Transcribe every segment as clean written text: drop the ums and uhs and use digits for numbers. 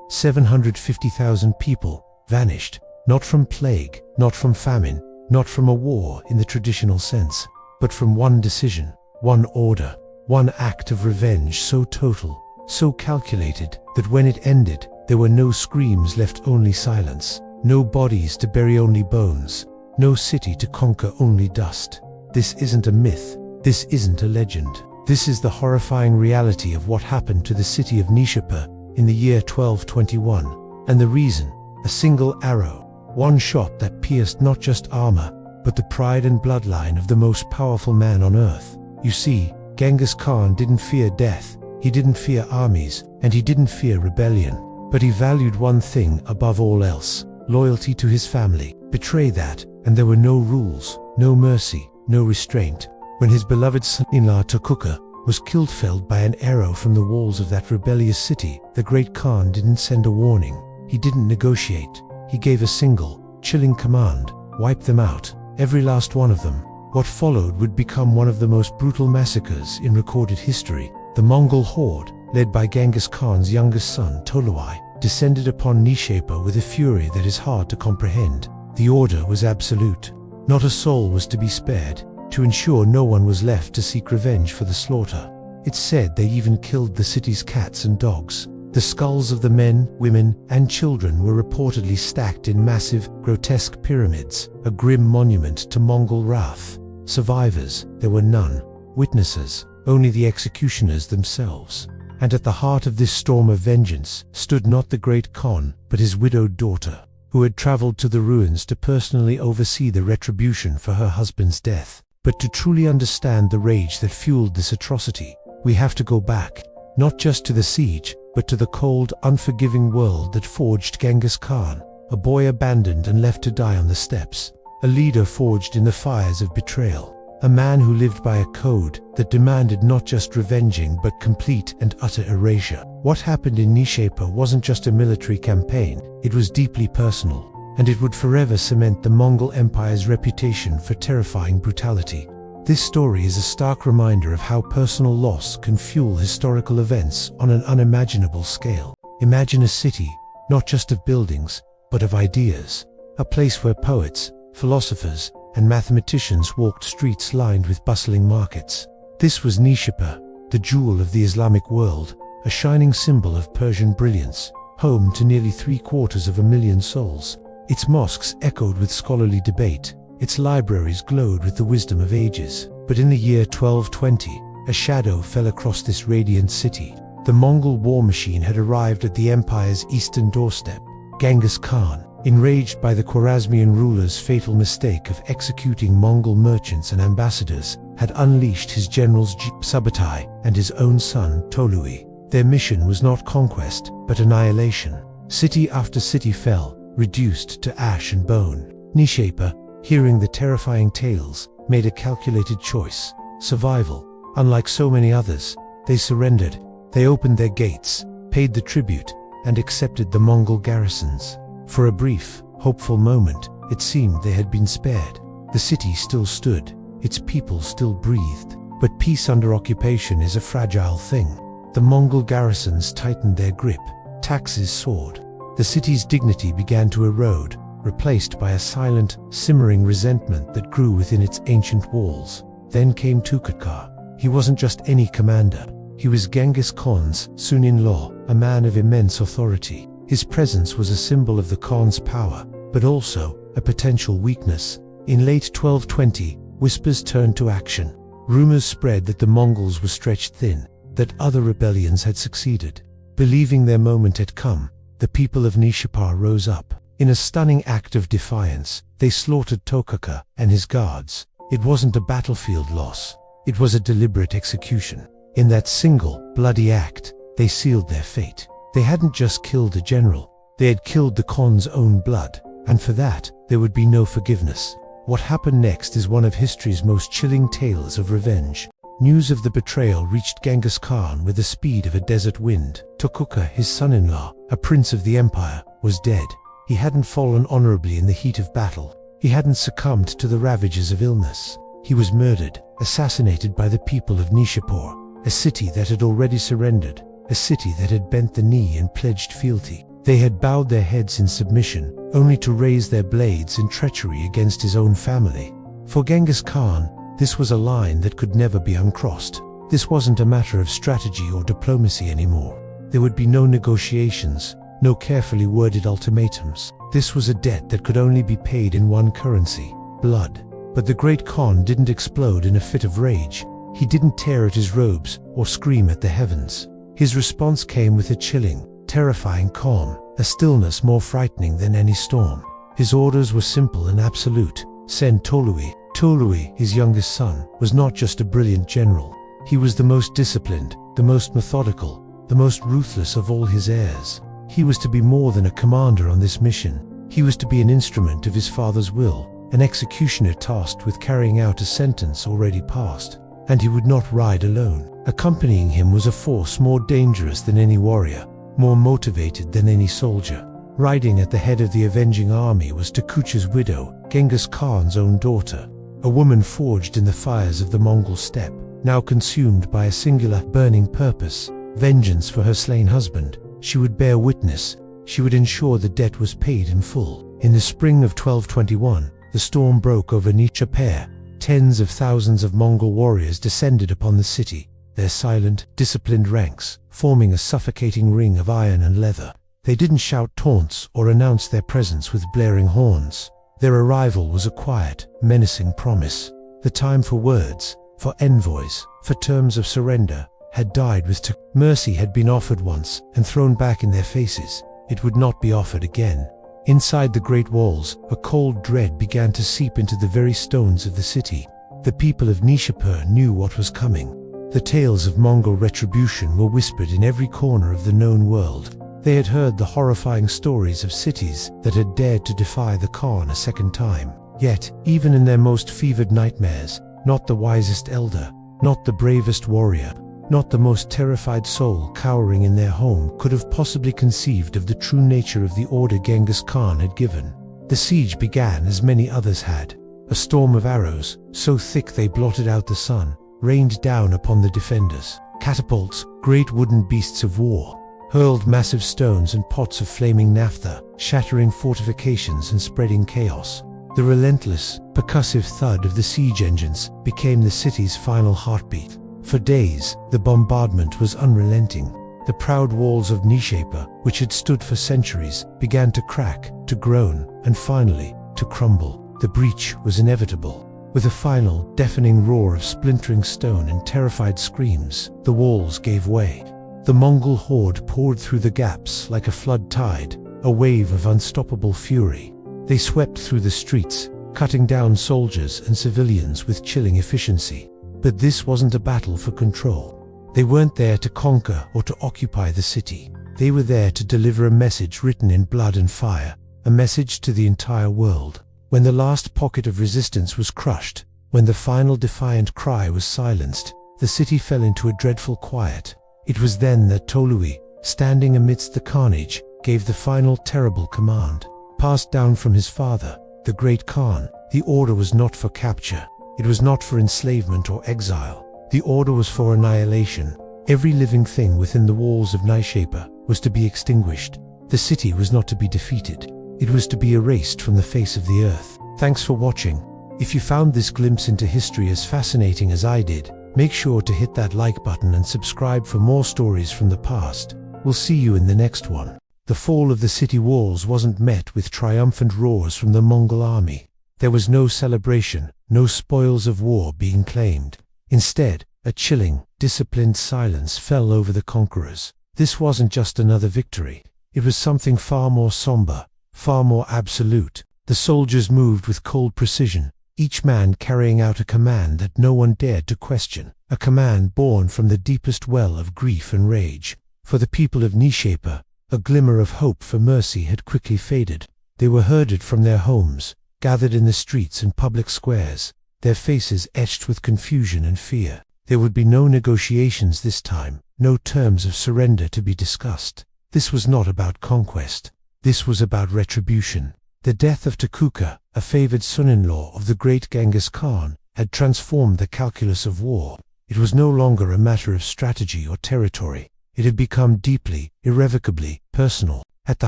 750,000 people vanished, not from plague, not from famine, not from a war in the traditional sense, but from one decision, one order, one act of revenge so total, so calculated, that when it ended, there were no screams left, only silence, no bodies to bury, only bones, no city to conquer, only dust. This isn't a myth, this isn't a legend. This is the horrifying reality of what happened to the city of Nishapur in the year 1221, and the reason, a single arrow, one shot that pierced not just armor, but the pride and bloodline of the most powerful man on earth. You see, Genghis Khan didn't fear death, he didn't fear armies, and he didn't fear rebellion, but he valued one thing above all else: loyalty to his family. Betray that, and there were no rules, no mercy, no restraint. When his beloved son-in-law Tokuka was killed, felled by an arrow from the walls of that rebellious city, the great Khan didn't send a warning, he didn't negotiate, he gave a single, chilling command: wipe them out, every last one of them. What followed would become one of the most brutal massacres in recorded history. The Mongol horde, led by Genghis Khan's youngest son Tolui, descended upon Nishapur with a fury that is hard to comprehend. The order was absolute. Not a soul was to be spared, to ensure no one was left to seek revenge for the slaughter. It's said they even killed the city's cats and dogs. The skulls of the men, women, and children were reportedly stacked in massive, grotesque pyramids, a grim monument to Mongol wrath. Survivors, there were none. Witnesses, only the executioners themselves. And at the heart of this storm of vengeance stood not the great Khan, but his widowed daughter, who had traveled to the ruins to personally oversee the retribution for her husband's death. But to truly understand the rage that fueled this atrocity, we have to go back, not just to the siege, but to the cold, unforgiving world that forged Genghis Khan, a boy abandoned and left to die on the steppes, a leader forged in the fires of betrayal, a man who lived by a code that demanded not just revenging but complete and utter erasure. What happened in Nishapur wasn't just a military campaign, it was deeply personal, and it would forever cement the Mongol Empire's reputation for terrifying brutality. This story is a stark reminder of how personal loss can fuel historical events on an unimaginable scale. Imagine a city, not just of buildings, but of ideas, a place where poets, philosophers, and mathematicians walked streets lined with bustling markets. This was Nishapur, the jewel of the Islamic world, a shining symbol of Persian brilliance, home to nearly 750,000 souls. Its mosques echoed with scholarly debate, its libraries glowed with the wisdom of ages. But in the year 1220, a shadow fell across this radiant city. The Mongol war machine had arrived at the empire's eastern doorstep. Genghis Khan, enraged by the Khwarezmian ruler's fatal mistake of executing Mongol merchants and ambassadors, had unleashed his generals Subutai and his own son Tolui. Their mission was not conquest, but annihilation. City after city fell, reduced to ash and bone. Nishapur, hearing the terrifying tales, made a calculated choice: survival. Unlike so many others, they surrendered. They opened their gates, paid the tribute, and accepted the Mongol garrisons. For a brief, hopeful moment, it seemed they had been spared. The city still stood, its people still breathed. But peace under occupation is a fragile thing. The Mongol garrisons tightened their grip, taxes soared. The city's dignity began to erode, replaced by a silent, simmering resentment that grew within its ancient walls. Then came Tokuka. He wasn't just any commander. He was Genghis Khan's son-in-law, a man of immense authority. His presence was a symbol of the Khan's power, but also a potential weakness. In late 1220, whispers turned to action. Rumors spread that the Mongols were stretched thin, that other rebellions had succeeded. Believing their moment had come, the people of Nishapur rose up. In a stunning act of defiance, they slaughtered Tokuka and his guards. It wasn't a battlefield loss, it was a deliberate execution. In that single, bloody act, they sealed their fate. They hadn't just killed a general, they had killed the Khan's own blood, and for that, there would be no forgiveness. What happened next is one of history's most chilling tales of revenge. News of the betrayal reached Genghis Khan with the speed of a desert wind. Tokuka, his son-in-law, a prince of the empire, was dead. He hadn't fallen honorably in the heat of battle. He hadn't succumbed to the ravages of illness. He was murdered, assassinated by the people of Nishapur, a city that had already surrendered. a city that had bent the knee and pledged fealty. They had bowed their heads in submission, only to raise their blades in treachery against his own family. For Genghis Khan, this was a line that could never be uncrossed. This wasn't a matter of strategy or diplomacy anymore. There would be no negotiations, no carefully worded ultimatums. This was a debt that could only be paid in one currency: blood. But the great Khan didn't explode in a fit of rage. He didn't tear at his robes or scream at the heavens. His response came with a chilling, terrifying calm, a stillness more frightening than any storm. His orders were simple and absolute. Send Tolui. Tolui, his youngest son, was not just a brilliant general. He was the most disciplined, the most methodical, the most ruthless of all his heirs. He was to be more than a commander on this mission. He was to be an instrument of his father's will, an executioner tasked with carrying out a sentence already passed. And he would not ride alone. Accompanying him was a force more dangerous than any warrior, more motivated than any soldier. Riding at the head of the avenging army was Takucha's widow, Genghis Khan's own daughter, a woman forged in the fires of the Mongol steppe, now consumed by a singular, burning purpose: vengeance for her slain husband. She would bear witness. She would ensure the debt was paid in full. In the spring of 1221, the storm broke over Nishapur. Tens of thousands of Mongol warriors descended upon the city, their silent, disciplined ranks forming a suffocating ring of iron and leather. They didn't shout taunts or announce their presence with blaring horns. Their arrival was a quiet, menacing promise. The time for words, for envoys, for terms of surrender, had died with mercy had been offered once and thrown back in their faces. It would not be offered again. Inside the great walls, a cold dread began to seep into the very stones of the city. The people of Nishapur knew what was coming. The tales of Mongol retribution were whispered in every corner of the known world. They had heard the horrifying stories of cities that had dared to defy the Khan a second time. Yet, even in their most fevered nightmares, not the wisest elder, not the bravest warrior, not the most terrified soul cowering in their home could have possibly conceived of the true nature of the order Genghis Khan had given. The siege began as many others had. A storm of arrows, so thick they blotted out the sun, rained down upon the defenders. Catapults, great wooden beasts of war, hurled massive stones and pots of flaming naphtha, shattering fortifications and spreading chaos. The relentless, percussive thud of the siege engines became the city's final heartbeat. For days, the bombardment was unrelenting. The proud walls of Nishapur, which had stood for centuries, began to crack, to groan, and finally, to crumble. The breach was inevitable. With a final, deafening roar of splintering stone and terrified screams, the walls gave way. The Mongol horde poured through the gaps like a flood tide, a wave of unstoppable fury. They swept through the streets, cutting down soldiers and civilians with chilling efficiency. But this wasn't a battle for control. They weren't there to conquer or to occupy the city. They were there to deliver a message written in blood and fire, a message to the entire world. When the last pocket of resistance was crushed, when the final defiant cry was silenced, the city fell into a dreadful quiet. It was then that Tolui, standing amidst the carnage, gave the final terrible command. Passed down from his father, the great Khan, the order was not for capture. It was not for enslavement or exile. The order was for annihilation. Every living thing within the walls of Nishapur was to be extinguished. The city was not to be defeated. It was to be erased from the face of the earth. Thanks for watching. If you found this glimpse into history as fascinating as I did, make sure to hit that like button and subscribe for more stories from the past. We'll see you in the next one. The fall of the city walls wasn't met with triumphant roars from the Mongol army. There was no celebration, no spoils of war being claimed. Instead, a chilling, disciplined silence fell over the conquerors. This wasn't just another victory. It was something far more somber, far more absolute. The soldiers moved with cold precision, each man carrying out a command that no one dared to question, a command born from the deepest well of grief and rage. For the people of Nishapur, a glimmer of hope for mercy had quickly faded. They were herded from their homes, gathered in the streets and public squares, their faces etched with confusion and fear. There would be no negotiations this time, no terms of surrender to be discussed. This was not about conquest. This was about retribution. The death of Takucha, a favored son-in-law of the great Genghis Khan, had transformed the calculus of war. It was no longer a matter of strategy or territory. It had become deeply, irrevocably personal. At the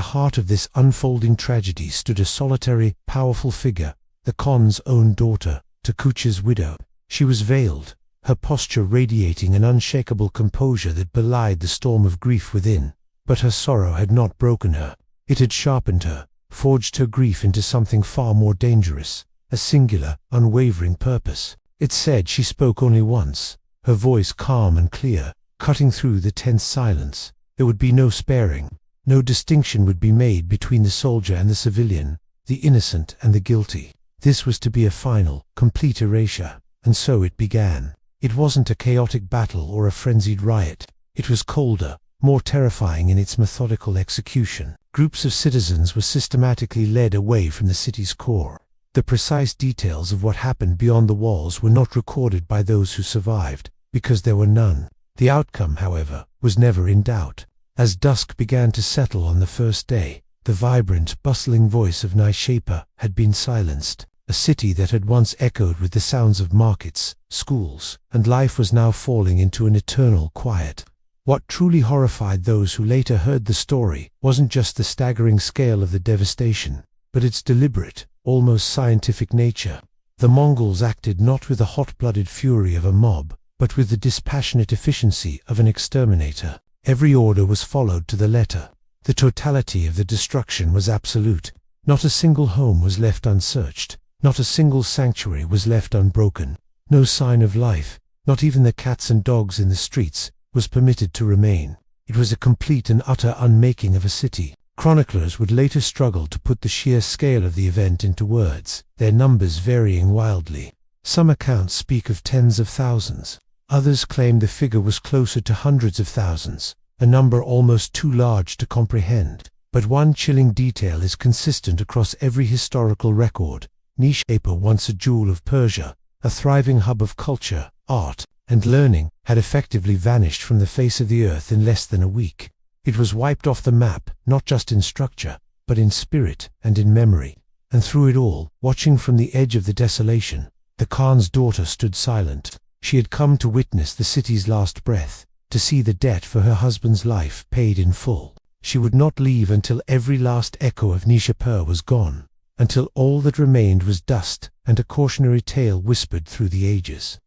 heart of this unfolding tragedy stood a solitary, powerful figure, the Khan's own daughter, Takucha's widow. She was veiled, her posture radiating an unshakable composure that belied the storm of grief within. But her sorrow had not broken her. It had sharpened her, forged her grief into something far more dangerous, a singular, unwavering purpose. It said she spoke only once, her voice calm and clear, cutting through the tense silence. There would be no sparing. No distinction would be made between the soldier and the civilian, the innocent and the guilty. This was to be a final, complete erasure. And so it began. It wasn't a chaotic battle or a frenzied riot. It was colder, more terrifying in its methodical execution. Groups of citizens were systematically led away from the city's core. The precise details of what happened beyond the walls were not recorded by those who survived, because there were none. The outcome, however, was never in doubt. As dusk began to settle on the first day, the vibrant, bustling voice of Nishapur had been silenced. A city that had once echoed with the sounds of markets, schools, and life was now falling into an eternal quiet. What truly horrified those who later heard the story wasn't just the staggering scale of the devastation, but its deliberate, almost scientific nature. The Mongols acted not with the hot-blooded fury of a mob, but with the dispassionate efficiency of an exterminator. Every order was followed to the letter. The totality of the destruction was absolute. Not a single home was left unsearched. Not a single sanctuary was left unbroken. No sign of life, not even the cats and dogs in the streets, was permitted to remain. It was a complete and utter unmaking of a city. Chroniclers would later struggle to put the sheer scale of the event into words, their numbers varying wildly. Some accounts speak of tens of thousands. Others claim the figure was closer to hundreds of thousands, a number almost too large to comprehend. But one chilling detail is consistent across every historical record. Nishapur, once a jewel of Persia, a thriving hub of culture, art, and learning, had effectively vanished from the face of the earth in less than a week. It was wiped off the map, not just in structure, but in spirit and in memory. And through it all, watching from the edge of the desolation, the Khan's daughter stood silent. She had come to witness the city's last breath, to see the debt for her husband's life paid in full. She would not leave until every last echo of Nishapur was gone, until all that remained was dust and a cautionary tale whispered through the ages.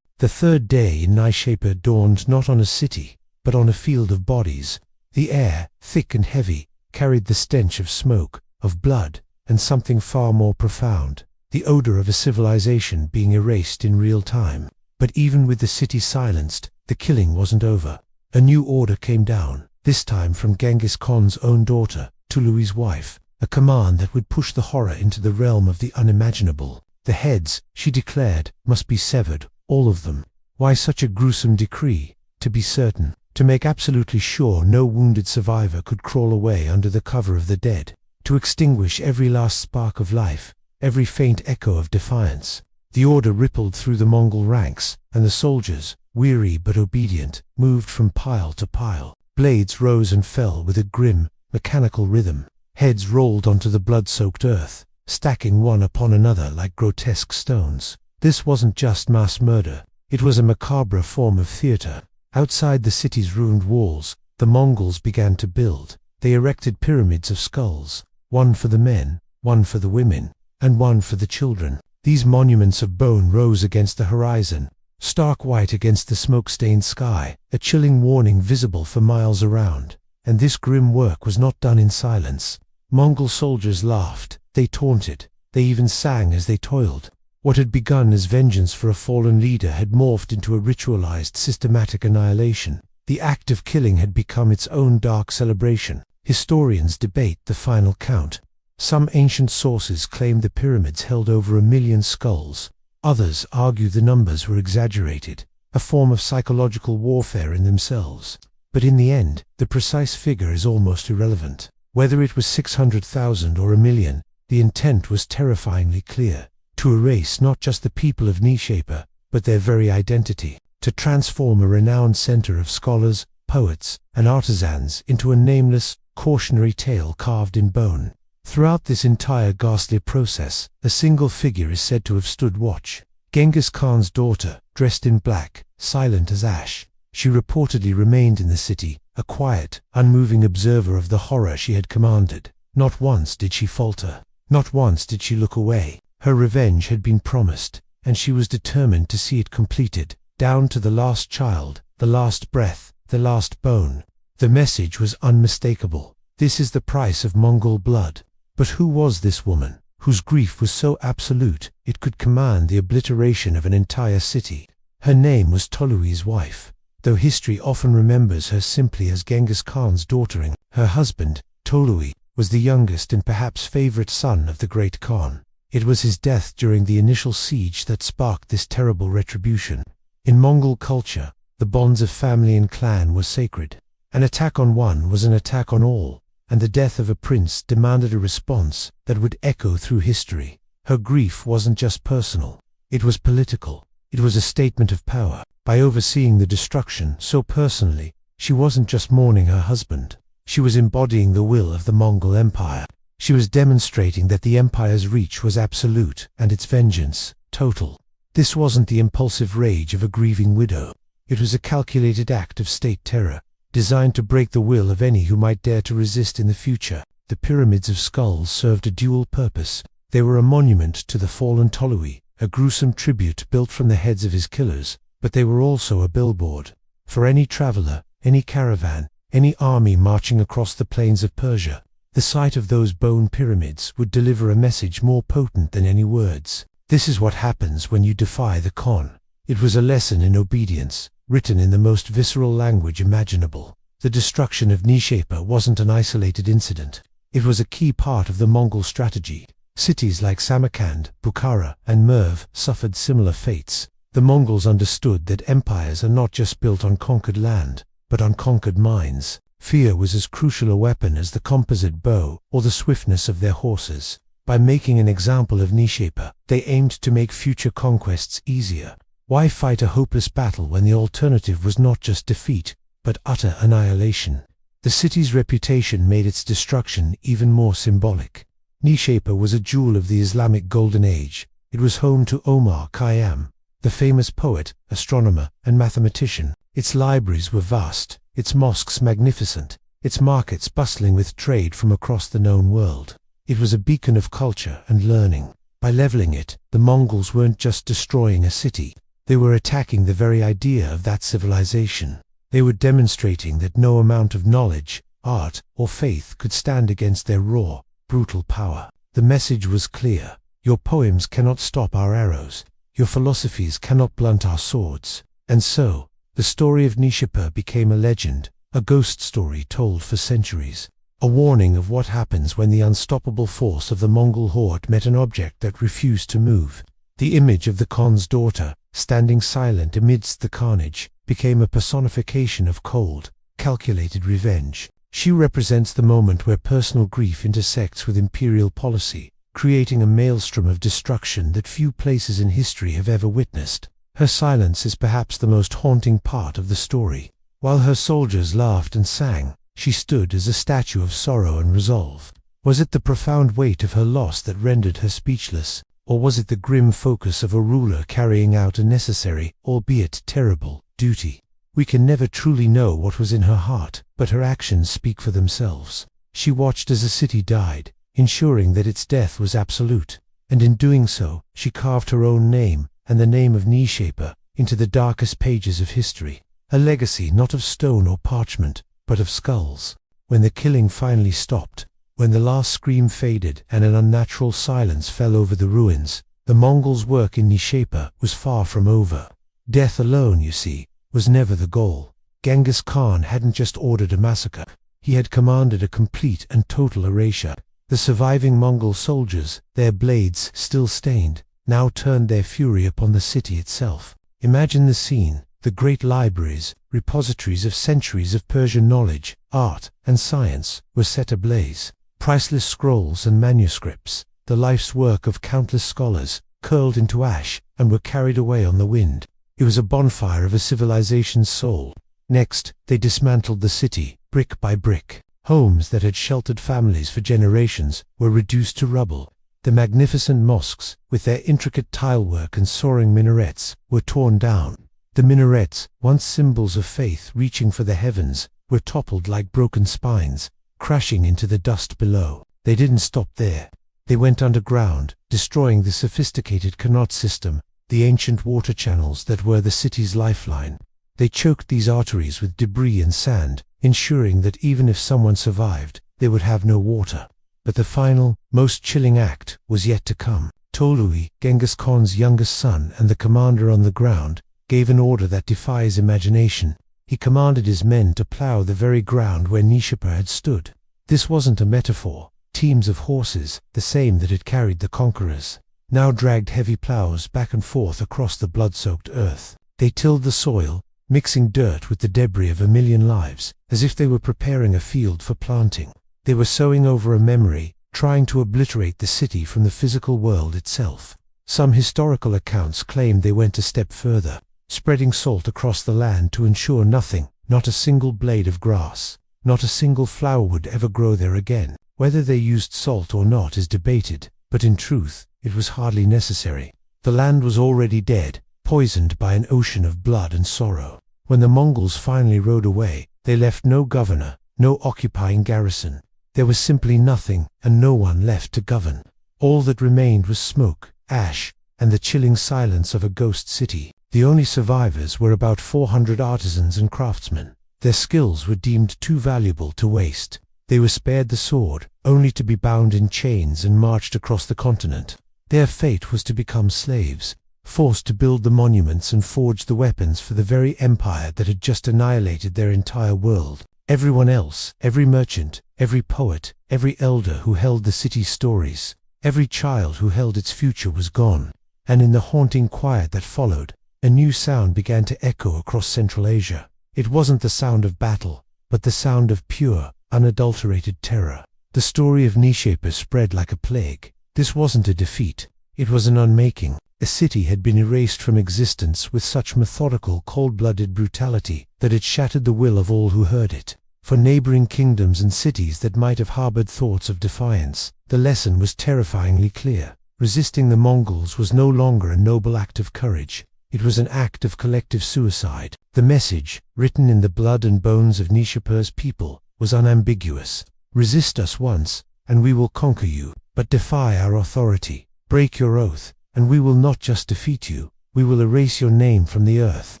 The third day in Nishapur dawned not on a city, but on a field of bodies. The air, thick and heavy, carried the stench of smoke, of blood, and something far more profound, the odor of a civilization being erased in real time. But even with the city silenced, the killing wasn't over. A new order came down, this time from Genghis Khan's own daughter, Tului's wife, a command that would push the horror into the realm of the unimaginable. The heads, she declared, must be severed, all of them. Why such a gruesome decree? To be certain, to make absolutely sure no wounded survivor could crawl away under the cover of the dead, to extinguish every last spark of life, every faint echo of defiance. The order rippled through the Mongol ranks, and the soldiers, weary but obedient, moved from pile to pile. Blades rose and fell with a grim, mechanical rhythm. Heads rolled onto the blood-soaked earth, stacking one upon another like grotesque stones. This wasn't just mass murder, it was a macabre form of theater. Outside the city's ruined walls, the Mongols began to build. They erected pyramids of skulls, one for the men, one for the women, and one for the children. These monuments of bone rose against the horizon, stark white against the smoke-stained sky, a chilling warning visible for miles around. And this grim work was not done in silence. Mongol soldiers laughed, they taunted, they even sang as they toiled. What had begun as vengeance for a fallen leader had morphed into a ritualized, systematic annihilation. The act of killing had become its own dark celebration. Historians debate the final count. Some ancient sources claim the pyramids held over 1 million skulls. Others argue the numbers were exaggerated, a form of psychological warfare in themselves. But in the end, the precise figure is almost irrelevant. Whether it was 600,000 or 1 million, the intent was terrifyingly clear: to erase not just the people of Nishapur, but their very identity, to transform a renowned center of scholars, poets, and artisans into a nameless, cautionary tale carved in bone. Throughout this entire ghastly process, a single figure is said to have stood watch: Genghis Khan's daughter, dressed in black, silent as ash. She reportedly remained in the city, a quiet, unmoving observer of the horror she had commanded. Not once did she falter. Not once did she look away. Her revenge had been promised, and she was determined to see it completed, down to the last child, the last breath, the last bone. The message was unmistakable. This is the price of Mongol blood. But who was this woman, whose grief was so absolute it could command the obliteration of an entire city? Her name was Tolui's wife, though history often remembers her simply as Genghis Khan's daughter. Her husband, Tolui, was the youngest and perhaps favorite son of the great Khan. It was his death during the initial siege that sparked this terrible retribution. In Mongol culture, the bonds of family and clan were sacred. An attack on one was an attack on all, and the death of a prince demanded a response that would echo through history. Her grief wasn't just personal, it was political. It was a statement of power. By overseeing the destruction so personally, she wasn't just mourning her husband. She was embodying the will of the Mongol Empire. She was demonstrating that the empire's reach was absolute and its vengeance total. This wasn't the impulsive rage of a grieving widow. It was a calculated act of state terror, designed to break the will of any who might dare to resist in the future. The pyramids of skulls served a dual purpose. They were a monument to the fallen Tolui, a gruesome tribute built from the heads of his killers, but they were also a billboard. For any traveler, any caravan, any army marching across the plains of Persia, the sight of those bone pyramids would deliver a message more potent than any words. This is what happens when you defy the Khan. It was a lesson in obedience, written in the most visceral language imaginable. The destruction of Nishapur wasn't an isolated incident. It was a key part of the Mongol strategy. Cities like Samarkand, Bukhara, and Merv suffered similar fates. The Mongols understood that empires are not just built on conquered land, but on conquered minds. Fear was as crucial a weapon as the composite bow or the swiftness of their horses. By making an example of Nishapur, they aimed to make future conquests easier. Why fight a hopeless battle when the alternative was not just defeat, but utter annihilation? The city's reputation made its destruction even more symbolic. Nishapur was a jewel of the Islamic Golden Age. It was home to Omar Khayyam, the famous poet, astronomer, and mathematician. Its libraries were vast, its mosques magnificent, its markets bustling with trade from across the known world. It was a beacon of culture and learning. By leveling it, the Mongols weren't just destroying a city, they were attacking the very idea of that civilization. They were demonstrating that no amount of knowledge, art, or faith could stand against their raw, brutal power. The message was clear. Your poems cannot stop our arrows. Your philosophies cannot blunt our swords. And so, the story of Nishapur became a legend, a ghost story told for centuries. A warning of what happens when the unstoppable force of the Mongol horde met an object that refused to move. The image of the Khan's daughter, standing silent amidst the carnage, became a personification of cold, calculated revenge. She represents the moment where personal grief intersects with imperial policy, creating a maelstrom of destruction that few places in history have ever witnessed. Her silence is perhaps the most haunting part of the story. While her soldiers laughed and sang, she stood as a statue of sorrow and resolve. Was it the profound weight of her loss that rendered her speechless, or was it the grim focus of a ruler carrying out a necessary, albeit terrible, duty? We can never truly know what was in her heart, but her actions speak for themselves. She watched as a city died, ensuring that its death was absolute, and in doing so, she carved her own name, and the name of Nishapur, into the darkest pages of history. A legacy not of stone or parchment, but of skulls. When the killing finally stopped, when the last scream faded and an unnatural silence fell over the ruins, the Mongols' work in Nishapur was far from over. Death alone, you see, was never the goal. Genghis Khan hadn't just ordered a massacre, he had commanded a complete and total erasure. The surviving Mongol soldiers, their blades still stained, now turned their fury upon the city itself. Imagine the scene. The great libraries, repositories of centuries of Persian knowledge, art, and science, were set ablaze. Priceless scrolls and manuscripts, the life's work of countless scholars, curled into ash and were carried away on the wind. It was a bonfire of a civilization's soul. Next, they dismantled the city, brick by brick. Homes that had sheltered families for generations were reduced to rubble. The magnificent mosques, with their intricate tilework and soaring minarets, were torn down. The minarets, once symbols of faith reaching for the heavens, were toppled like broken spines, crashing into the dust below. They didn't stop there. They went underground, destroying the sophisticated canal system, the ancient water channels that were the city's lifeline. They choked these arteries with debris and sand, ensuring that even if someone survived, they would have no water. But the final, most chilling act was yet to come. Tolui, Genghis Khan's youngest son and the commander on the ground, gave an order that defies imagination. He commanded his men to plow the very ground where Nishapur had stood. This wasn't a metaphor. Teams of horses, the same that had carried the conquerors, now dragged heavy plows back and forth across the blood-soaked earth. They tilled the soil, mixing dirt with the debris of a million lives, as if they were preparing a field for planting. They were sowing over a memory, trying to obliterate the city from the physical world itself. Some historical accounts claim they went a step further, spreading salt across the land to ensure nothing, not a single blade of grass, not a single flower would ever grow there again. Whether they used salt or not is debated, but in truth, it was hardly necessary. The land was already dead, poisoned by an ocean of blood and sorrow. When the Mongols finally rode away, they left no governor, no occupying garrison. There was simply nothing, and no one left to govern. All that remained was smoke, ash, and the chilling silence of a ghost city. The only survivors were about 400 artisans and craftsmen. Their skills were deemed too valuable to waste. They were spared the sword, only to be bound in chains and marched across the continent. Their fate was to become slaves, forced to build the monuments and forge the weapons for the very empire that had just annihilated their entire world. Everyone else, every merchant, every poet, every elder who held the city's stories, every child who held its future was gone. And in the haunting quiet that followed, a new sound began to echo across Central Asia. It wasn't the sound of battle, but the sound of pure, unadulterated terror. The story of Nishapur spread like a plague. This wasn't a defeat, it was an unmaking. A city had been erased from existence with such methodical, cold-blooded brutality that it shattered the will of all who heard it. For neighboring kingdoms and cities that might have harbored thoughts of defiance, the lesson was terrifyingly clear. Resisting the Mongols was no longer a noble act of courage. It was an act of collective suicide. The message, written in the blood and bones of Nishapur's people, was unambiguous. Resist us once, and we will conquer you, but defy our authority. Break your oath, and we will not just defeat you, we will erase your name from the earth.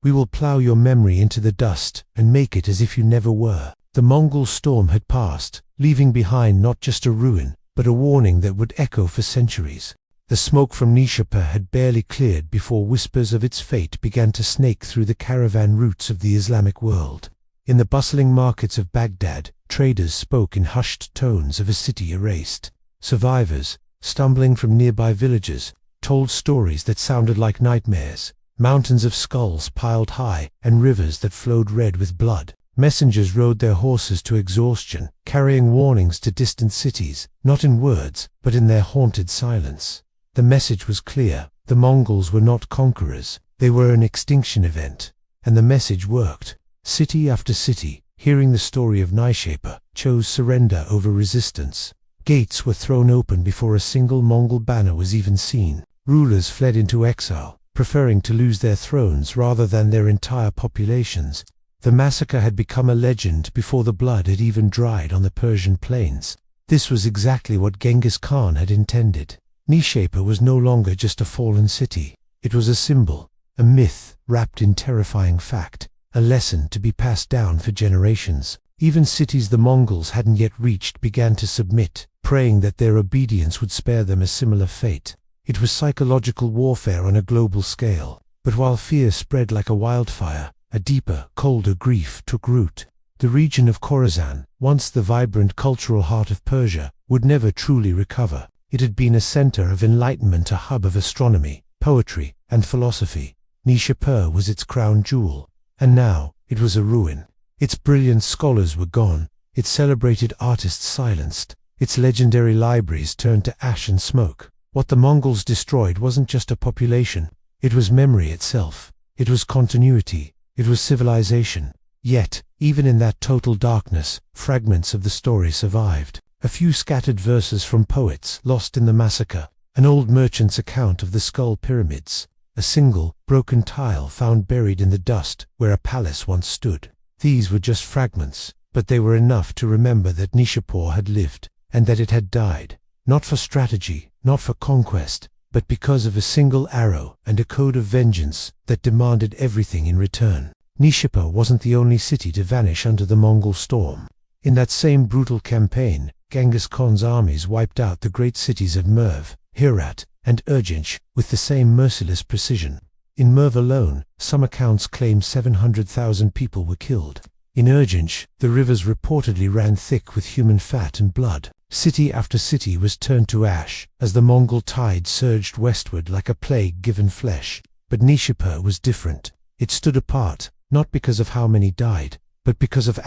We will plow your memory into the dust, and make it as if you never were. The Mongol storm had passed, leaving behind not just a ruin, but a warning that would echo for centuries. The smoke from Nishapur had barely cleared before whispers of its fate began to snake through the caravan routes of the Islamic world. In the bustling markets of Baghdad, traders spoke in hushed tones of a city erased. Survivors, stumbling from nearby villages, told stories that sounded like nightmares. Mountains of skulls piled high, and rivers that flowed red with blood. Messengers rode their horses to exhaustion, carrying warnings to distant cities, not in words, but in their haunted silence. The message was clear. The Mongols were not conquerors. They were an extinction event. And the message worked. City after city, hearing the story of Nishapur, chose surrender over resistance. Gates were thrown open before a single Mongol banner was even seen. Rulers fled into exile, preferring to lose their thrones rather than their entire populations. The massacre had become a legend before the blood had even dried on the Persian plains. This was exactly what Genghis Khan had intended. Nishapur was no longer just a fallen city. It was a symbol, a myth wrapped in terrifying fact, a lesson to be passed down for generations. Even cities the Mongols hadn't yet reached began to submit, praying that their obedience would spare them a similar fate. It was psychological warfare on a global scale. But while fear spread like a wildfire, a deeper, colder grief took root. The region of Khorasan, once the vibrant cultural heart of Persia, would never truly recover. It had been a center of enlightenment, a hub of astronomy, poetry, and philosophy. Nishapur was its crown jewel. And now, it was a ruin. Its brilliant scholars were gone, its celebrated artists silenced, its legendary libraries turned to ash and smoke. What the Mongols destroyed wasn't just a population, it was memory itself. It was continuity, it was civilization. Yet, even in that total darkness, fragments of the story survived. A few scattered verses from poets lost in the massacre, an old merchant's account of the skull pyramids, a single, broken tile found buried in the dust where a palace once stood. These were just fragments, but they were enough to remember that Nishapur had lived, and that it had died, not for strategy, not for conquest, but because of a single arrow and a code of vengeance that demanded everything in return. Nishapur wasn't the only city to vanish under the Mongol storm. In that same brutal campaign, Genghis Khan's armies wiped out the great cities of Merv, Herat, and Urgench with the same merciless precision. In Merv alone, some accounts claim 700,000 people were killed. In Urgench, the rivers reportedly ran thick with human fat and blood. City after city was turned to ash as the Mongol tide surged westward like a plague given flesh. But Nishapur was different. It stood apart, not because of how many died, but because of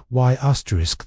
why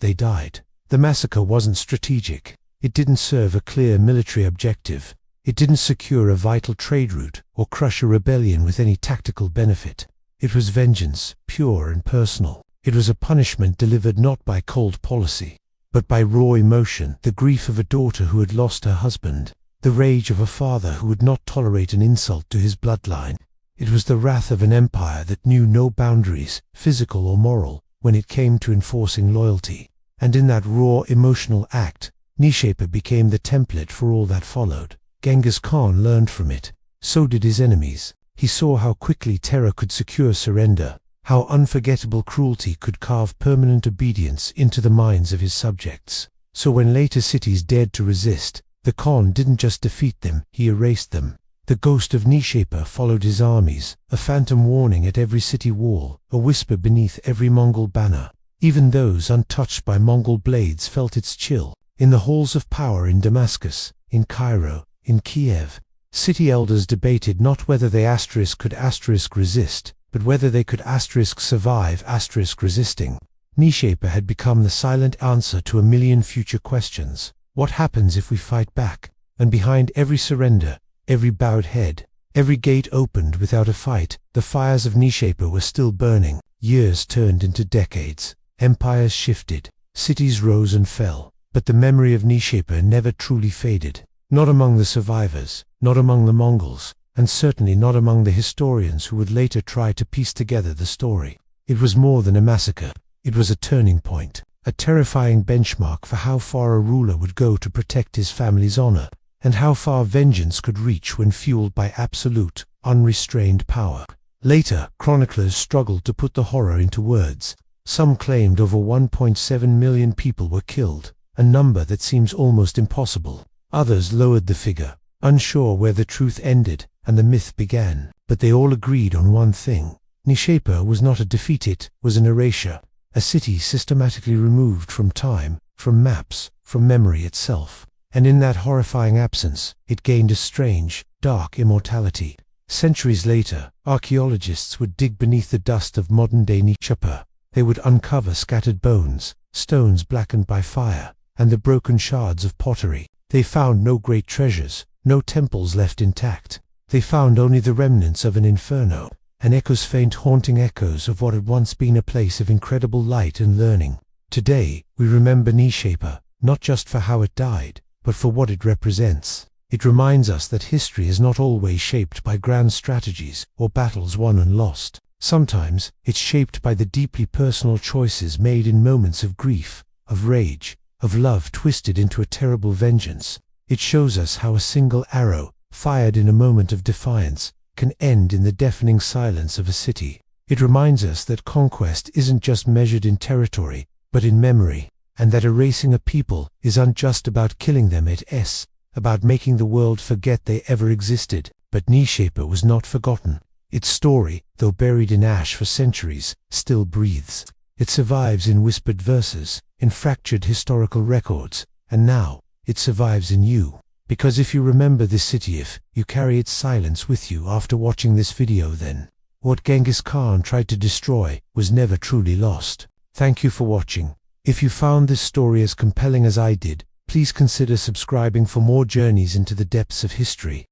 they died. The massacre wasn't strategic. It didn't serve a clear military objective. It didn't secure a vital trade route or crush a rebellion with any tactical benefit. It was vengeance, pure and personal. It was a punishment delivered not by cold policy, but by raw emotion, the grief of a daughter who had lost her husband, the rage of a father who would not tolerate an insult to his bloodline. It was the wrath of an empire that knew no boundaries, physical or moral, when it came to enforcing loyalty. And in that raw emotional act, Nishapur became the template for all that followed. Genghis Khan learned from it. So did his enemies. He saw how quickly terror could secure surrender, how unforgettable cruelty could carve permanent obedience into the minds of his subjects. So when later cities dared to resist, the Khan didn't just defeat them, he erased them. The ghost of Nishapur followed his armies, a phantom warning at every city wall, a whisper beneath every Mongol banner. Even those untouched by Mongol blades felt its chill. In the halls of power in Damascus, in Cairo, in Kiev, city elders debated not whether they could resist, but whether they could survive resisting. Nishapur had become the silent answer to a million future questions. What happens if we fight back? And behind every surrender, every bowed head, every gate opened without a fight, the fires of Nishapur were still burning. Years turned into decades. Empires shifted. Cities rose and fell. But the memory of Nishapur never truly faded. Not among the survivors, not among the Mongols, and certainly not among the historians who would later try to piece together the story. It was more than a massacre. It was a turning point, a terrifying benchmark for how far a ruler would go to protect his family's honor, and how far vengeance could reach when fueled by absolute, unrestrained power. Later, chroniclers struggled to put the horror into words. Some claimed over 1.7 million people were killed, a number that seems almost impossible. Others lowered the figure, unsure where the truth ended and the myth began. But they all agreed on one thing. Nishapur was not a defeat, it was an erasure, a city systematically removed from time, from maps, from memory itself. And in that horrifying absence, it gained a strange, dark immortality. Centuries later, archaeologists would dig beneath the dust of modern-day Nishapur. They would uncover scattered bones, stones blackened by fire, and the broken shards of pottery. They found no great treasures, no temples left intact. They found only the remnants of an inferno, and faint haunting echoes of what had once been a place of incredible light and learning. Today, we remember Nishapur, not just for how it died, but for what it represents. It reminds us that history is not always shaped by grand strategies or battles won and lost. Sometimes, it's shaped by the deeply personal choices made in moments of grief, of rage, of love twisted into a terrible vengeance. It shows us how a single arrow, fired in a moment of defiance, can end in the deafening silence of a city. It reminds us that conquest isn't just measured in territory, but in memory, and that erasing a people isn't just about killing them, it's about making the world forget they ever existed. But Nishapur was not forgotten. Its story, though buried in ash for centuries, still breathes. It survives in whispered verses, in fractured historical records, and now, it survives in you. Because if you remember this city, if you carry its silence with you after watching this video, then what Genghis Khan tried to destroy was never truly lost. Thank you for watching. If you found this story as compelling as I did, please consider subscribing for more journeys into the depths of history.